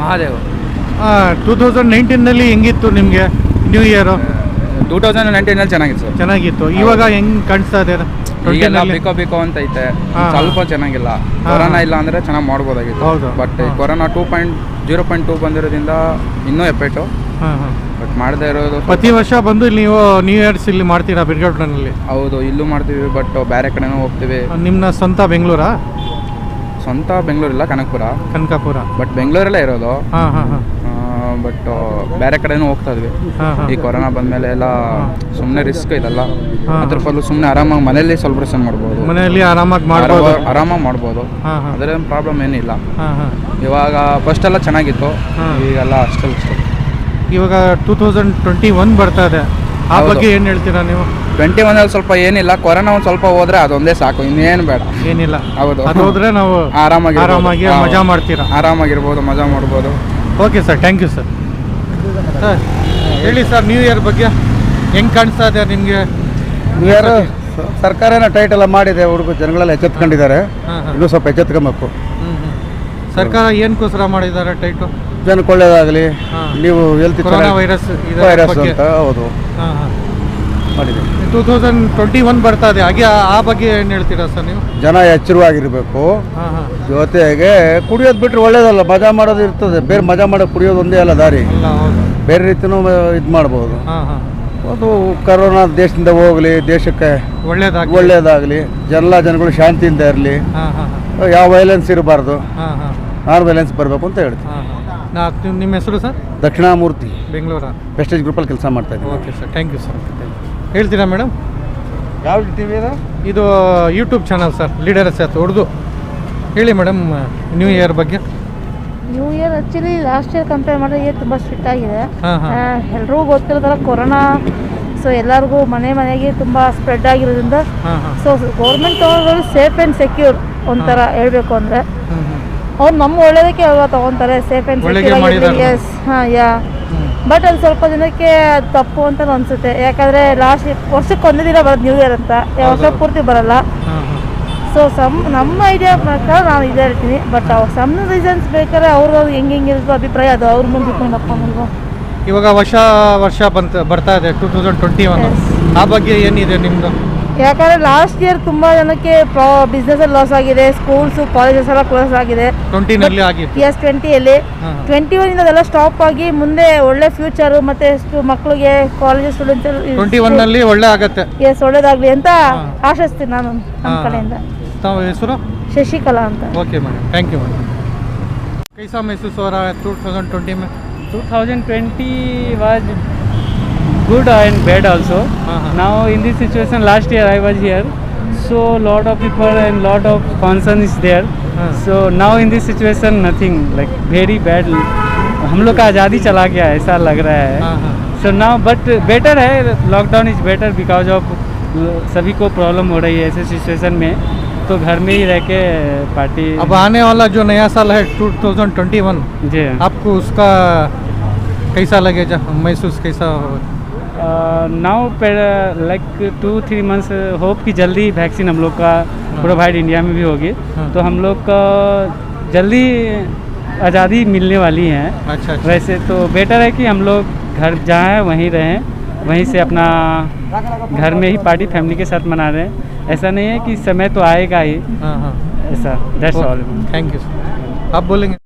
ಮಹಾದೇವ್. 2019ನಲ್ಲಿ ಹೆಂಗಿತ್ತು ನಿಮಗೆ new year? 2019ನಲ್ಲಿ ಚೆನ್ನಾಗಿತ್ತು ಸರ್. ಚೆನ್ನಾಗಿತ್ತು. ಇವಾಗ ಹೆಂಗ್ ಕಾಣಿಸ್ತಾ ಇದೆ? ಈಗೆಲ್ಲ ಬಿಕೋ ಅಂತ ಐತೆ, ಸ್ವಲ್ಪ ಚೆನ್ನಾಗಿಲ್ಲ. ಕೊರೋನಾ ಇಲ್ಲ ಅಂದ್ರೆ ಚೆನ್ನಾಗಿ ಮಾಡ್ಬೋದಾಗಿತ್ತು. ಹೌದು. ಬಟ್ ಕೊರೋನಾ 0.2 ಬಂದಿರೋದ್ರಿಂದ ಇನ್ನೂ ಎಫೆಕ್ಟು. ಬಟ್ ಮಾಡದೇ ಇರೋದು. ಪ್ರತಿ ವರ್ಷ ಬಂದು ಇಲ್ಲಿ ನೀವು ನ್ಯೂ ಇಯರ್ಸ್ ಇಲ್ಲಿ ಮಾಡ್ತೀರಾ ಬಿರ್ಗೌಡ್ನಲ್ಲಿ? ಹೌದು, ಇಲ್ಲೂ ಮಾಡ್ತೀವಿ, ಬಟ್ ಬೇರೆ ಕಡೆನೂ ಹೋಗ್ತೀವಿ. ನಿಮ್ಮ ಸ್ವಂತ ಬೆಂಗಳೂರಾ? ಸ್ವಂತ ಬೆಂಗಳೂರಿಲ್ಲ, ಕನಕಪುರ. ಬಟ್ ಬೆಂಗಳೂರಲ್ಲೇ ಇರೋದು. ಬಟ್ ಬೇರೆ ಕಡೆನೂ ಹೋಗ್ತಾ ಇದ್ವಿ. ಈ ಕೊರೋನಾ ಬಂದಮೇಲೆ ಎಲ್ಲ ಸುಮ್ಮನೆ ರಿಸ್ಕ್ ಇದೆಲ್ಲ. ಅದ್ರ ಫಲ್ಲು ಸುಮ್ಮನೆ ಆರಾಮಾಗಿ ಮನೆಯಲ್ಲಿ ಸೆಲೆಬ್ರೇಷನ್ ಮಾಡ್ಬೋದು. ಮನೆಯಲ್ಲಿ ಆರಾಮಾಗಿ ಮಾಡ್ಬೋದು. ಅದರೇನು ಪ್ರಾಬ್ಲಮ್ ಏನಿಲ್ಲ. ಇವಾಗ ಫಸ್ಟ್ ಎಲ್ಲ ಚೆನ್ನಾಗಿತ್ತು, ಈಗೆಲ್ಲ ಅಷ್ಟೇ. ಇವಾಗ 2021 ಬರ್ತಾ ಇದೆ, ಆ ಬಗ್ಗೆ ಏನು ಹೇಳ್ತೀರಾ ನೀವು? 21 ಸ್ವಲ್ಪ ಏನಿಲ್ಲ, ಕೊರೋನಾ ಒಂದು ಸ್ವಲ್ಪ ಹೋದ್ರೆ ಅದೊಂದೇ ಸಾಕು, ಇನ್ನೇನು ಬೇಡ. ಏನಿಲ್ಲ. ಹೌದು, ಅದು ಹೋದ್ರೆ ನಾವು ಆರಾಮಾಗಿ ಮಜಾ ಮಾಡ್ತೀರಾ? ಆರಾಮಾಗಿರ್ಬೋದು, ಮಜಾ ಮಾಡ್ಬೋದು. Okay sir, thank you sir. Sir ಹೇಳಿ ಸರ್, ನ್ಯೂ ಇಯರ್ ಬಗ್ಗೆ ಹೆಂಗೆ ಕಾಣಿಸ್ತಾ ಇದೆ ನಿಮಗೆ? ನ್ಯೂ ಇಯರ್ ಸರ್ಕಾರನ ಟೈಟ್ ಎಲ್ಲ ಮಾಡಿದೆ, ಹುಡುಗರು ಜನಗಳೆಲ್ಲ ಎಚ್ಚೆತ್ಕೊಂಡಿದ್ದಾರೆ. ಇನ್ನೂ ಸ್ವಲ್ಪ ಎಚ್ಚೆತ್ಕೊಬೇಕು. ಸರ್ಕಾರ ಏನಕ್ಕೋಸ್ಕರ ಮಾಡಿದ್ದಾರೆ ಟೈಟು? ಜನಕ್ಕೆ ಒಳ್ಳೇದಾಗಲಿ, ನೀವು ಹೆಲ್ತ್ ವೈರಸ್ ಅಂತ. ಹೌದು, ಮಾಡಿದೆ. 2021 ಬರ್ತಾ ಇದೆ, ಹಾಗೆ ಆ ಬಗ್ಗೆ ಏನು ಹೇಳ್ತೀರಾ ಸರ್ ನೀವು? ಜನ ಎಚ್ಚರವಾಗಿರಬೇಕು. ಜೊತೆಗೆ ಕುಡಿಯೋದು ಬಿಟ್ಟರೆ ಒಳ್ಳೇದಲ್ಲ, ಮಜಾ ಮಾಡೋದು ಇರ್ತದೆ. ಬೇರೆ ಮಜಾ ಮಾಡೋದು ಕುಡಿಯೋದು ಒಂದೇ ಅಲ್ಲ ದಾರಿ, ಬೇರೆ ರೀತಿಯೂ ಇದು ಮಾಡ್ಬೋದು. ಅದು ಕರೋನಾ ದೇಶದಿಂದ ಹೋಗಲಿ, ದೇಶಕ್ಕೆ ಒಳ್ಳೇದಾಗಲಿ, ಎಲ್ಲ ಜನಗಳು ಶಾಂತಿಯಿಂದ ಇರಲಿ, ಯಾವ ವೈಲೆನ್ಸ್ ಇರಬಾರ್ದು, ನಾನ್ ವೈಲೆನ್ಸ್ ಬರಬೇಕು ಅಂತ ಹೇಳ್ತೀನಿ. ನಿಮ್ಮ ಹೆಸರು ಸರ್? ದಕ್ಷಿಣಾಮೂರ್ತಿ, ಬೆಂಗಳೂರು ಪ್ರೆಸ್ಟೇಜ್ ಗ್ರೂಪಲ್ಲಿ ಕೆಲಸ ಮಾಡ್ತಾ ಇದ್ದೀನಿ. Okay sir, thank you sir. ಹೇಳ್ತೀರಾ ಮೇಡಮ್? ಯಾವ ಟಿವಿ ಇದು ಯೂಟ್ಯೂಬ್ ಚಾನಲ್ ಸರ್, ಲೀಡರ್ಸ್ ಆಯ್ತು ಉರ್ದು. ಹೇಳಿ ಮೇಡಮ್, ನ್ಯೂ ಇಯರ್ ಬಗ್ಗೆ. New year actually last year compare ಮಾಡಿದ್ರೆ ತುಂಬ ಸ್ಟ್ರಿಕ್ಟ್ ಆಗಿದೆ. ಎಲ್ರಿಗೂ ಗೊತ್ತಿರೋದಲ್ಲ ಕೊರೋನಾ, ಸೊ ಎಲ್ಲರಿಗೂ ಮನೆಗೆ ತುಂಬ ಸ್ಪ್ರೆಡ್ ಆಗಿರೋದ್ರಿಂದ ಸೊ ಗೌರ್ಮೆಂಟ್ ತಗೊಳ್ಳೋದು ಸೇಫ್ ಆ್ಯಂಡ್ ಸೆಕ್ಯೂರ್ ಒಂಥರ ಹೇಳ್ಬೇಕು ಅಂದರೆ. ಅವ್ರು ನಮ್ಮ ಒಳ್ಳೇದಕ್ಕೆ ತಗೊತಾರೆ, safe and secure. Yes, yeah. But ಅದು ಸ್ವಲ್ಪ ಜನಕ್ಕೆ ಅದು ತಪ್ಪು ಅಂತ ಅನಿಸುತ್ತೆ. ಯಾಕಂದರೆ ಲಾಸ್ಟ್ ವರ್ಷಕ್ಕೆ ಒಂದೇ ದಿನ ಬರೋದು ನ್ಯೂ ಇಯರ್ ಅಂತ, ವರ್ಷ ಪೂರ್ತಿ ಬರಲ್ಲ. ಸೊ ನಮ್ಮ ಐಡಿಯಾ ಪ್ರಕಾರ ನಾನು ಇದೇ ಹೇಳ್ತೀನಿ. ಬಟ್ ಸಮ್ ರೀಸನ್ಸ್ ಬೇಕಾದ್ರೆ ಅವ್ರು ಹೆಂಗಿರುತ್ತೋ ಅಭಿಪ್ರಾಯ, ಅದು ಅವ್ರ ಮುಂದೆ ಡಿಪೆಂಡ್ ಅಪ್ಪ. ಇವಾಗ ವರ್ಷ ಬರ್ತಾ ಇದೆ 2021, ಆ ಬಗ್ಗೆ ಏನಿದೆ ನಿಮ್ಮದು? ಯಾಕಂದರೆ ಲಾಸ್ಟ್ ಇಯರ್ ತುಂಬ ಜನಕ್ಕೆ ಬಿಸ್ನೆಸ್ಸಲ್ಲಿ ಲಾಸ್ ಆಗಿದೆ, ಸ್ಕೂಲ್ಸು ಕಾಲೇಜಸ್ ಎಲ್ಲ ಕ್ಲೋಸ್ ಆಗಿದೆ. 20ನಲ್ಲಿ ಆಗಿದೆ. ಎಸ್, 20ಯಲ್ಲಿ. 21 ಅದೆಲ್ಲ ಸ್ಟಾಪ್ ಆಗಿ ಮುಂದೆ ಒಳ್ಳೆ ಫ್ಯೂಚರು ಮತ್ತು ಮಕ್ಕಳಿಗೆ ಕಾಲೇಜ್ ಸ್ಟೂಡೆಂಟ್ಸ್ 21ನಲ್ಲಿ ಒಳ್ಳೆ ಆಗುತ್ತೆ. ಎಸ್, ಒಳ್ಳೇದಾಗಲಿ ಅಂತ ಆಶಿಸ್ತೀನಿ ನಾನು ನಮ್ಮ ಕಡೆಯಿಂದ. ತಾವು ಹೆಸರು? ಶಶಿಕಲಾ ಅಂತ. Okay madam, thank you madam. कैसा महसूस हो रहा है 2020 में? 2020 was good and bad also. Now in this situation, last year I was here, so lot of people and lot of concern is there. So now in this situation nothing, like very bad. हम लोग का आज़ादी चला गया ऐसा लग रहा है. So now but better है, lockdown is better because of सभी को प्रॉब्लम हो रही है ऐसे सिचुएशन में, तो घर में ही रह के पार्टी. अब आने वाला जो नया साल है 2021 जी, आपको उसका कैसा लगेगा, महसूस कैसा हो? नाउ लाइक 2-3 मंथ्स होप कि जल्दी वैक्सीन हम लोग का प्रोवाइड इंडिया में भी होगी, तो हम लोग का जल्दी आज़ादी मिलने वाली है. अच्छा. वैसे तो बेटर है कि हम लोग घर जहाँ हैं वहीं रहें, वहीं से अपना घर में ही पार्टी फैमिली के साथ मना रहे हैं. ऐसा नहीं है कि समय तो आएगा ही. ऐसा, दैट्स ऑल. Thank you. आप बोलेंगे?